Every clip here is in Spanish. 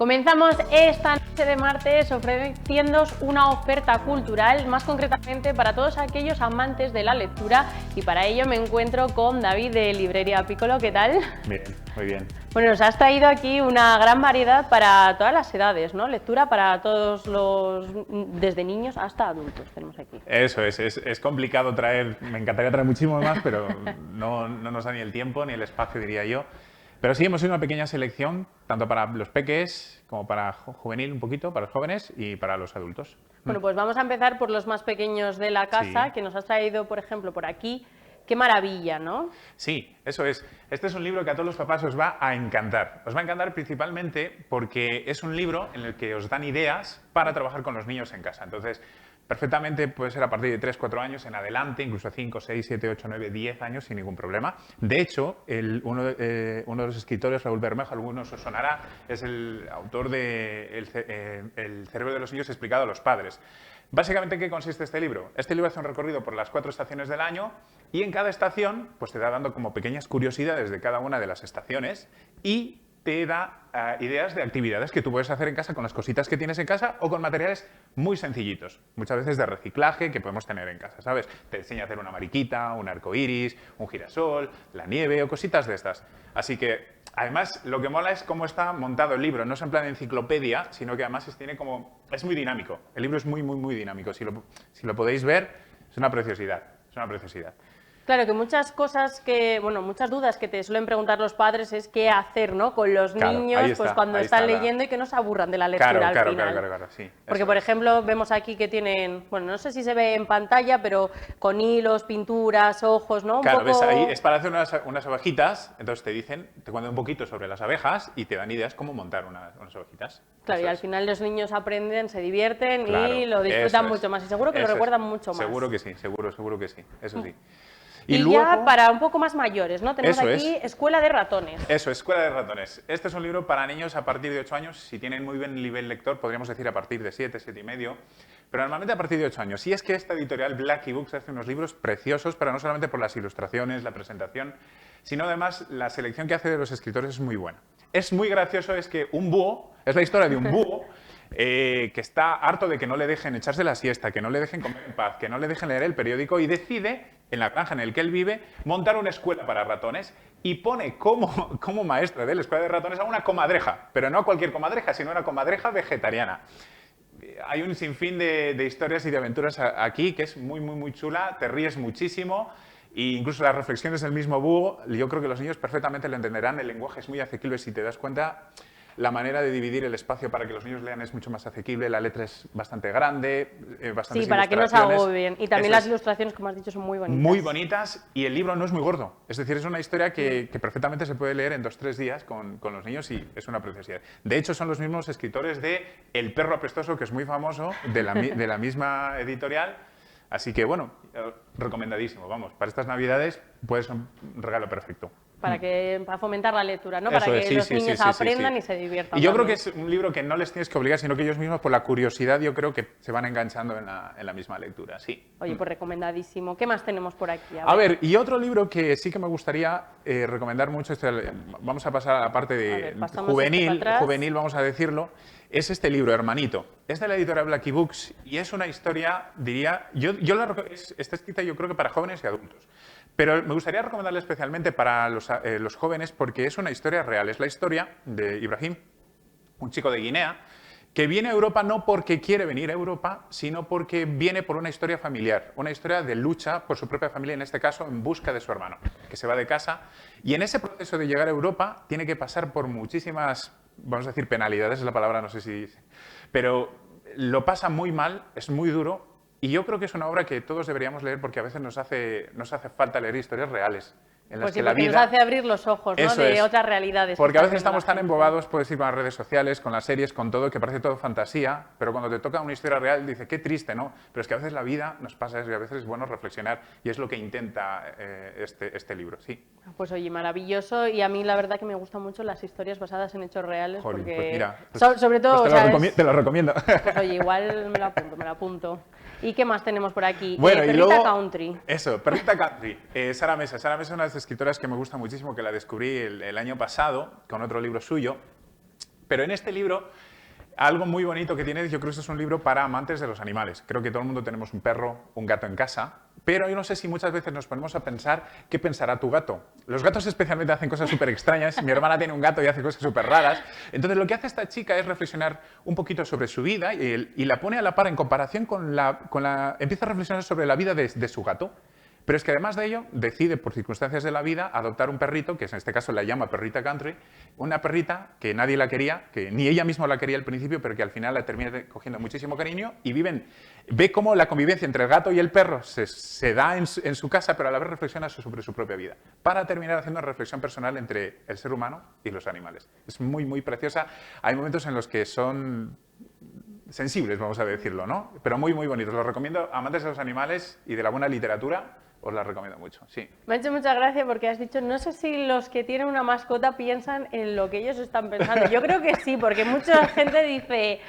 Comenzamos esta noche de martes ofreciéndoos una oferta cultural, más concretamente para todos aquellos amantes de la lectura, y para ello me encuentro con David de Librería Piccolo. ¿Qué tal? Bien, muy bien. Bueno, nos has traído aquí una gran variedad para todas las edades, ¿no? Lectura para todos desde niños hasta adultos tenemos aquí. Eso es complicado traer, me encantaría traer muchísimo más, pero no nos da ni el tiempo ni el espacio, diría yo. Pero sí, hemos hecho una pequeña selección, tanto para los peques como para juvenil un poquito, para los jóvenes y para los adultos. Bueno, pues vamos a empezar por los más pequeños de la casa, Sí. que nos has traído, por ejemplo, por aquí. ¡Qué maravilla!, ¿no? Sí, eso es. Este es un libro que a todos los papás os va a encantar. Os va a encantar principalmente porque es un libro en el que os dan ideas para trabajar con los niños en casa. Entonces, perfectamente puede ser a partir de 3, 4 años en adelante, incluso 5, 6, 7, 8, 9, 10 años sin ningún problema. De hecho, uno de los escritores, Raúl Bermejo, algunos os sonará, es el autor de El cerebro de los niños explicado a los padres. Básicamente, ¿en qué consiste este libro? Este libro hace un recorrido por las 4 estaciones del año y en cada estación pues te da dando como pequeñas curiosidades de cada una de las estaciones y te da ideas de actividades que tú puedes hacer en casa con las cositas que tienes en casa o con materiales muy sencillitos, muchas veces de reciclaje que podemos tener en casa, ¿sabes? Te enseña a hacer una mariquita, un arco iris, un girasol, la nieve o cositas de estas. Así que, además, lo que mola es cómo está montado el libro. No es en plan enciclopedia, sino que además es muy dinámico. El libro es muy dinámico. Si lo podéis ver, es una preciosidad. Es una preciosidad. Claro, que muchas cosas muchas dudas que te suelen preguntar los padres es qué hacer, ¿no?, con los niños pues cuando están leyendo y que no se aburran de la lectura al final. Claro, sí. Porque, por ejemplo, vemos aquí que tienen, bueno, no sé si se ve en pantalla, pero con hilos, pinturas, ojos, ¿no? Claro, ves ahí, es para hacer unas abejitas, entonces te cuentan un poquito sobre las abejas y te dan ideas cómo montar unas abejitas. Claro, y al final los niños aprenden, se divierten y lo Claro, disfrutan mucho más. Y seguro que lo recuerdan mucho más. Seguro que sí, seguro que sí, eso sí. Y luego, ya para un poco más mayores, ¿no? Tenemos aquí Escuela de Ratones. Eso, Escuela de Ratones. Este es un libro para niños a partir de 8 años. Si tienen muy buen nivel lector, podríamos decir a partir de 7, 7 y medio. Pero normalmente a partir de 8 años. Y es que esta editorial Blackie Books hace unos libros preciosos, pero no solamente por las ilustraciones, la presentación, sino además la selección que hace de los escritores es muy buena. Es muy gracioso, es que un búho, es la historia de un búho que está harto de que no le dejen echarse la siesta, que no le dejen comer en paz, que no le dejen leer el periódico y decide, en la granja en la que él vive, montar una escuela para ratones y pone como maestra de la escuela de ratones a una comadreja, pero no a cualquier comadreja, sino una comadreja vegetariana. Hay un sinfín de historias y de aventuras aquí que es muy chula, te ríes muchísimo e incluso las reflexiones del mismo búho, yo creo que los niños perfectamente lo entenderán, el lenguaje es muy asequible si te das cuenta. La manera de dividir el espacio para que los niños lean es mucho más asequible, la letra es bastante grande, bastantes sí, para que no se agobien. Y también las ilustraciones, como has dicho, son muy bonitas. Muy bonitas y el libro no es muy gordo. Es decir, es una historia que perfectamente se puede leer en 2 o 3 días con los niños y es una preciosidad. De hecho, son los mismos escritores de El perro apestoso, que es muy famoso, de la misma editorial. Así que, bueno, recomendadísimo. Vamos, para estas Navidades puede ser un regalo perfecto. Para fomentar la lectura, ¿no? Para que los niños aprendan y se diviertan. Y yo creo que es un libro que no les tienes que obligar, sino que ellos mismos, por la curiosidad, yo creo que se van enganchando en la misma lectura, sí. Oye, pues recomendadísimo. ¿Qué más tenemos por aquí? A ver, y otro libro que sí que me gustaría recomendar mucho, vamos a pasar a la parte de juvenil, vamos a decirlo, es este libro, Hermanito. Es de la editorial Blackie Books y es una historia, diría, está escrita yo creo que para jóvenes y adultos. Pero me gustaría recomendarle especialmente para los jóvenes porque es una historia real. Es la historia de Ibrahim, un chico de Guinea, que viene a Europa no porque quiere venir a Europa, sino porque viene por una historia familiar, una historia de lucha por su propia familia, en este caso en busca de su hermano, que se va de casa. Y en ese proceso de llegar a Europa tiene que pasar por muchísimas, vamos a decir penalidades, es la palabra, no sé si... Pero lo pasa muy mal, es muy duro. Y yo creo que es una obra que todos deberíamos leer porque a veces nos hace falta leer historias reales. En las que la vida... nos hace abrir los ojos, ¿no? De otras realidades. Porque a veces estamos tan embobados, puedes ir con las redes sociales, con las series, con todo, que parece todo fantasía, pero cuando te toca una historia real dices, qué triste, ¿no? Pero es que a veces la vida nos pasa eso y a veces es bueno reflexionar y es lo que intenta este libro, sí. Pues oye, maravilloso, y a mí la verdad que me gustan mucho las historias basadas en hechos reales. Jolín, porque pues mira, sobre todo... te lo recomiendo. Pues oye, igual me lo apunto. ¿Y qué más tenemos por aquí? Bueno, Perrita y luego, Country. Eso, Perrita Country. Sara Mesa. Sara Mesa es una de las escritoras que me gusta muchísimo, que la descubrí el año pasado con otro libro suyo. Pero en este libro, algo muy bonito que tiene, yo creo que es un libro para amantes de los animales. Creo que todo el mundo tenemos un perro, un gato en casa, pero yo no sé si muchas veces nos ponemos a pensar qué pensará tu gato. Los gatos especialmente hacen cosas súper extrañas. Mi hermana tiene un gato y hace cosas súper raras. Entonces lo que hace esta chica es reflexionar un poquito sobre su vida y la pone a la par en comparación empieza a reflexionar sobre la vida de su gato. Pero es que además de ello, decide por circunstancias de la vida adoptar un perrito, que en este caso la llama Perrita Country, una perrita que nadie la quería, que ni ella misma la quería al principio, pero que al final la termina cogiendo muchísimo cariño y ve cómo la convivencia entre el gato y el perro se da en su casa, pero a la vez reflexiona sobre su propia vida, para terminar haciendo una reflexión personal entre el ser humano y los animales. Es muy, muy preciosa. Hay momentos en los que son sensibles, vamos a decirlo, ¿no? Pero muy, muy bonitos. Los recomiendo a amantes de los animales y de la buena literatura. Os la recomiendo mucho, sí. Me ha hecho mucha gracia porque has dicho, no sé si los que tienen una mascota piensan en lo que ellos están pensando. Yo creo que sí, porque mucha gente dice,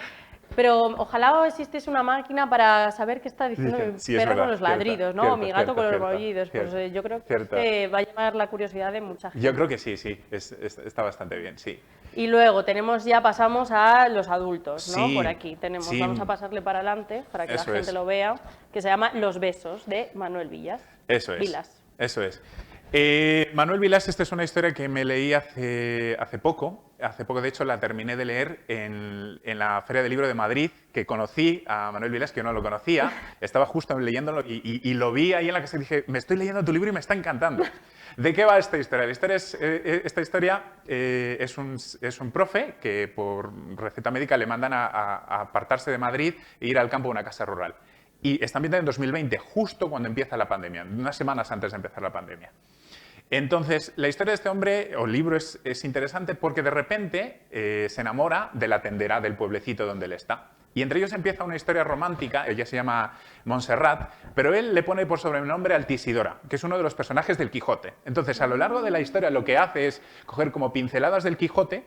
pero ojalá existiese una máquina para saber qué está diciendo mi perro con los ladridos, ¿no? O mi gato con los maullidos. Pues yo creo que va a llamar la curiosidad de mucha gente. Yo creo que sí, sí, está bastante bien, sí. Y luego pasamos a los adultos, ¿no? Sí, por aquí tenemos, sí. vamos a pasarle para adelante para que Eso la gente es. lo vea, que se llama Los besos, de Manuel Villas. Eso es. Vilas. Eso es. Manuel Vilas, esta es una historia que me leí hace poco. Hace poco, de hecho, la terminé de leer en la Feria del Libro de Madrid, que conocí a Manuel Vilas, que yo no lo conocía. Estaba justo leyéndolo y lo vi ahí en la casa y dije, me estoy leyendo tu libro y me está encantando. ¿De qué va esta historia? Esta historia es un profe que por receta médica le mandan a apartarse de Madrid e ir al campo a una casa rural. Y está ambientada en 2020, justo cuando empieza la pandemia, unas semanas antes de empezar la pandemia. Entonces, la historia de este hombre, o libro, es interesante porque de repente se enamora de la tendera del pueblecito donde él está. Y entre ellos empieza una historia romántica, ella se llama Montserrat, pero él le pone por sobrenombre Altisidora, que es uno de los personajes del Quijote. Entonces, a lo largo de la historia lo que hace es coger como pinceladas del Quijote,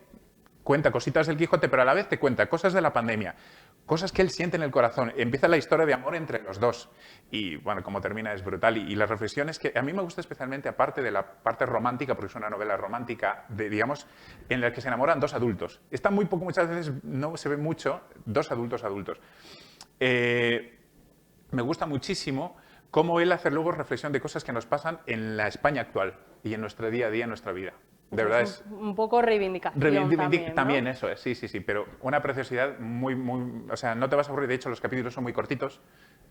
cuenta cositas del Quijote, pero a la vez te cuenta cosas de la pandemia, cosas que él siente en el corazón. Empieza la historia de amor entre los dos. Y, bueno, como termina es brutal. Y las reflexiones que a mí me gusta especialmente, aparte de la parte romántica, porque es una novela romántica, digamos, en la que se enamoran dos adultos. Está muy poco, muchas veces no se ve mucho, dos adultos. Me gusta muchísimo cómo él hace luego reflexión de cosas que nos pasan en la España actual y en nuestro día a día, en nuestra vida. De verdad es un poco reivindicación también, ¿no? Eso es, sí, pero una preciosidad muy, o sea, no te vas a aburrir. De hecho, los capítulos son muy cortitos,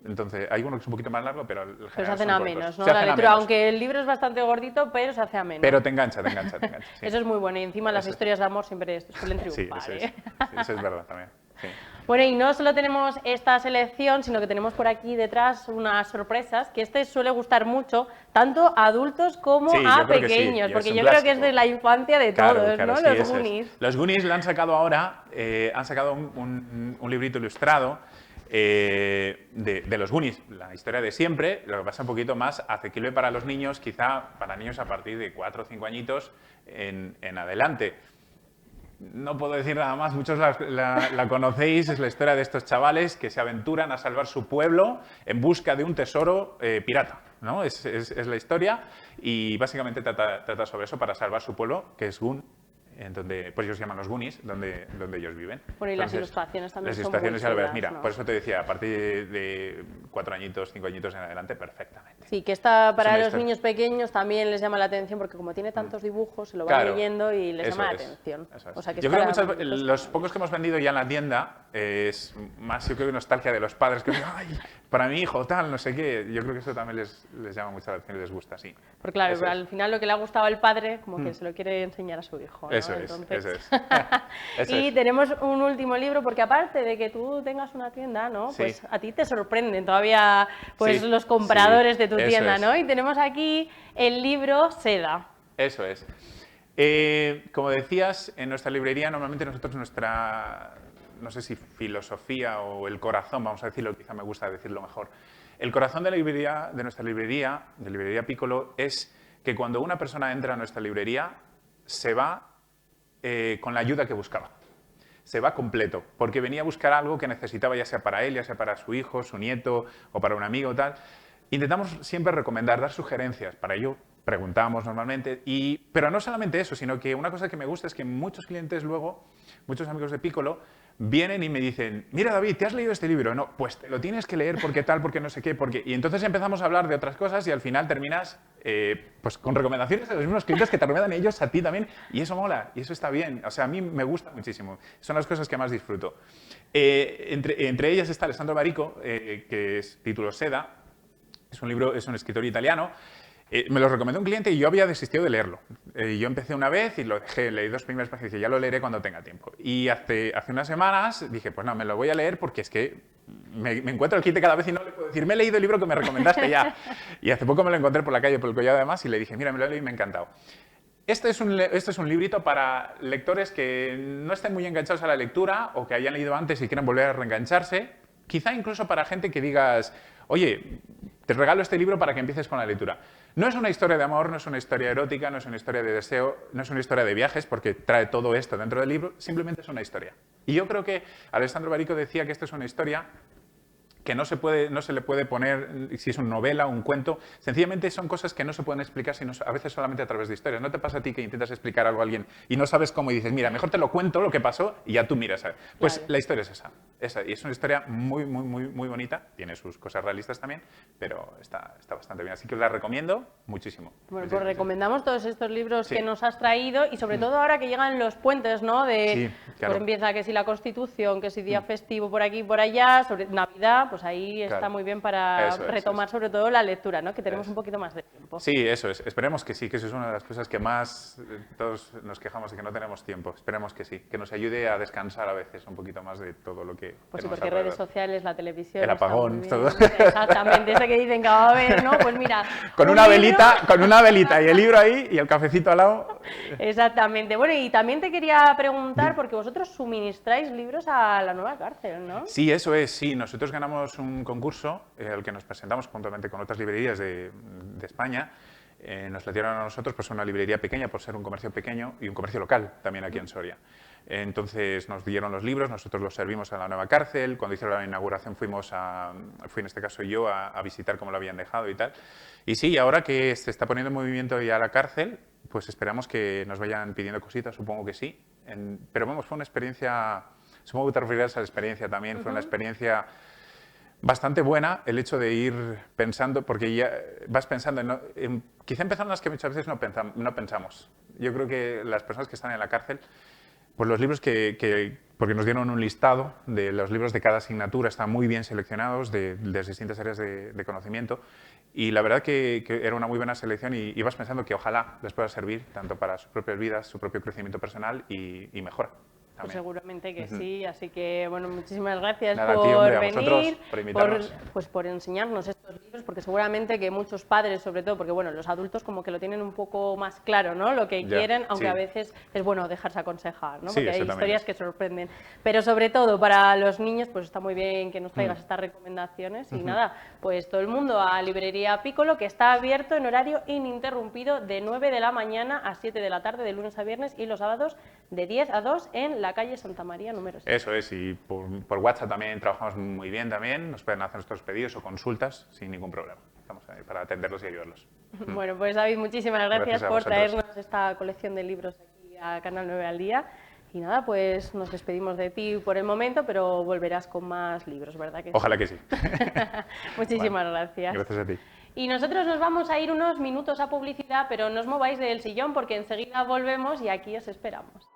entonces hay uno que es un poquito más largo, pero el se hacen a menos, ¿no? La lectura, menos. Aunque el libro es bastante gordito, pero se hace a menos. Pero te engancha. Sí. Eso es muy bueno y encima las historias de amor siempre suelen triunfar. Sí, ¿eh? eso es verdad también. Sí. Bueno, y no solo tenemos esta selección, sino que tenemos por aquí detrás unas sorpresas, que suele gustar mucho, tanto a adultos como a pequeños, porque yo creo que es de la infancia de todos, ¿no? Sí, los Goonies. Los Goonies lo han sacado ahora, han sacado un librito ilustrado de los Goonies, la historia de siempre, lo que pasa un poquito más asequible para los niños, quizá para niños a partir de 4 o 5 añitos en adelante. No puedo decir nada más, muchos la conocéis, es la historia de estos chavales que se aventuran a salvar su pueblo en busca de un tesoro pirata, ¿no? Es la historia y básicamente trata sobre eso para salvar su pueblo, que es Goon, en donde pues ellos se llaman los Goonies, donde ellos viven. Bueno, y las ilustraciones también las son ilustraciones muy ya lo verás. chulas, Mira, ¿no? por eso te decía, a partir de 4 añitos, 5 añitos en adelante, perfectamente. Sí, que esta para una los historia. niños pequeños también les llama la atención porque como tiene tantos dibujos, se lo van Claro, leyendo y les eso llama la es, atención. eso es. O sea, que yo es creo que para los pocos que hemos vendido ya en la tienda es más, yo creo, nostalgia de los padres, que ay, para mi hijo, tal, no sé qué. Yo creo que eso también les llama mucho la atención y les gusta, sí. Porque claro, Eso es. al final lo que le ha gustado al padre, como que se lo quiere enseñar a su hijo, ¿no? Eso es, Entonces... eso es. Eso y es. tenemos un último libro, porque aparte de que tú tengas una tienda, ¿no? Sí. Pues a ti te sorprenden todavía pues, Sí, los compradores sí, de tu eso tienda, es. ¿no? Y tenemos aquí el libro Seda. Eso es. Como decías, en nuestra librería normalmente nosotros no sé si filosofía o el corazón, vamos a decirlo, quizá me gusta decirlo mejor. El corazón de la librería, de nuestra librería, de Librería Piccolo, es que cuando una persona entra a nuestra librería, se va con la ayuda que buscaba. Se va completo, porque venía a buscar algo que necesitaba, ya sea para él, ya sea para su hijo, su nieto o para un amigo o tal. Intentamos siempre recomendar, dar sugerencias. Para ello preguntamos normalmente, pero no solamente eso, sino que una cosa que me gusta es que muchos clientes luego, muchos amigos de Piccolo, vienen y me dicen, mira David, ¿te has leído este libro? No, pues te lo tienes que leer porque tal, porque no sé qué, porque... Y entonces empezamos a hablar de otras cosas y al final terminas pues con recomendaciones de los mismos clientes que te recomiendan ellos a ti también, y eso mola, y eso está bien. O sea, a mí me gusta muchísimo. Son las cosas que más disfruto. Entre ellas está Alessandro Barico, que es título Seda. Es un escritor italiano. Me lo recomendó un cliente y yo había desistido de leerlo. Yo empecé una vez y lo dejé, leí 2 primeras páginas y dije, ya lo leeré cuando tenga tiempo. Y hace unas semanas dije, pues no, me lo voy a leer porque es que me encuentro el cliente cada vez y no le puedo decir, me he leído el libro que me recomendaste ya. Y hace poco me lo encontré por la calle, por el Collado además, y le dije, mira, me lo he leído y me ha encantado. Este es un librito para lectores que no estén muy enganchados a la lectura o que hayan leído antes y quieran volver a reengancharse. Quizá incluso para gente que digas, oye, te regalo este libro para que empieces con la lectura. No es una historia de amor, no es una historia erótica, no es una historia de deseo, no es una historia de viajes, porque trae todo esto dentro del libro, simplemente es una historia. Y yo creo que Alessandro Barico decía que esta es una historia que no se le puede poner, si es una novela o un cuento, sencillamente son cosas que no se pueden explicar sino a veces solamente a través de historias. ¿No te pasa a ti que intentas explicar algo a alguien y no sabes cómo y dices, mira, mejor te lo cuento lo que pasó y ya tú miras? Pues claro. La historia es esa. Y es una historia muy, muy, muy, muy bonita, tiene sus cosas realistas también, pero está bastante bien. Así que os la recomiendo muchísimo. Bueno, pues recomendamos todos estos libros que nos has traído y sobre todo ahora que llegan los puentes, ¿no? Claro. Pues empieza que si la Constitución, que si día festivo por aquí y por allá, sobre Navidad, pues ahí está muy bien para retomar sobre todo la lectura, ¿no? Que tenemos un poquito más de tiempo. Sí, eso es. Esperemos que sí, que eso es una de las cosas que más todos nos quejamos de que no tenemos tiempo. Esperemos que sí, que nos ayude a descansar a veces un poquito más de todo lo que pues sí, porque redes sociales, la televisión... El apagón, todo. Exactamente, eso que dicen que va a haber, ¿no? Pues mira... con una velita y el libro ahí y el cafecito al lado. Exactamente. Bueno, y también te quería preguntar, porque vosotros suministráis libros a la nueva cárcel, ¿no? Sí, eso es, sí. Nosotros ganamos un concurso al que nos presentamos juntamente con otras librerías de España. Nos la dieron a nosotros, pues una librería pequeña por ser un comercio pequeño y un comercio local también aquí en Soria. Entonces nos dieron los libros, nosotros los servimos a la nueva cárcel. Cuando hicieron la inauguración fui en este caso yo a visitar cómo lo habían dejado y tal. Y sí, ahora que se está poniendo en movimiento ya la cárcel, pues esperamos que nos vayan pidiendo cositas, supongo que sí. Pero vamos, fue una experiencia, supongo que te referirás a la experiencia también, fue una experiencia bastante buena el hecho de ir pensando, porque ya vas pensando, quizá empezando las que muchas veces no pensamos. Yo creo que las personas que están en la cárcel, pues los libros porque nos dieron un listado de los libros de cada asignatura, están muy bien seleccionados de las distintas áreas de conocimiento, y la verdad que era una muy buena selección y vas pensando que ojalá les pueda servir tanto para sus propias vidas, su propio crecimiento personal y mejora. Pues seguramente que sí, así que bueno, muchísimas gracias por venir, por invitarnos. por enseñarnos estos libros, porque seguramente que muchos padres, sobre todo, porque bueno, los adultos como que lo tienen un poco más claro, ¿no? Lo que quieren, aunque a veces es bueno dejarse aconsejar, ¿no? Porque hay historias que sorprenden. Pero sobre todo para los niños, pues está muy bien que nos traigas estas recomendaciones y nada, pues todo el mundo a Librería Piccolo, que está abierto en horario ininterrumpido de 9 de la mañana a 7 de la tarde, de lunes a viernes, y los sábados de 10 a 2 en la calle Santa María número 6. Eso es, y por WhatsApp también trabajamos muy bien también, nos pueden hacer nuestros pedidos o consultas sin ningún problema. Estamos ahí para atenderlos y ayudarlos. Bueno, pues David, muchísimas gracias por traernos esta colección de libros aquí a Canal 9 al Día. Y nada, pues nos despedimos de ti por el momento, pero volverás con más libros, ¿verdad que sí? Ojalá que sí. Muchísimas gracias. Gracias a ti. Y nosotros nos vamos a ir unos minutos a publicidad, pero no os mováis del sillón porque enseguida volvemos y aquí os esperamos.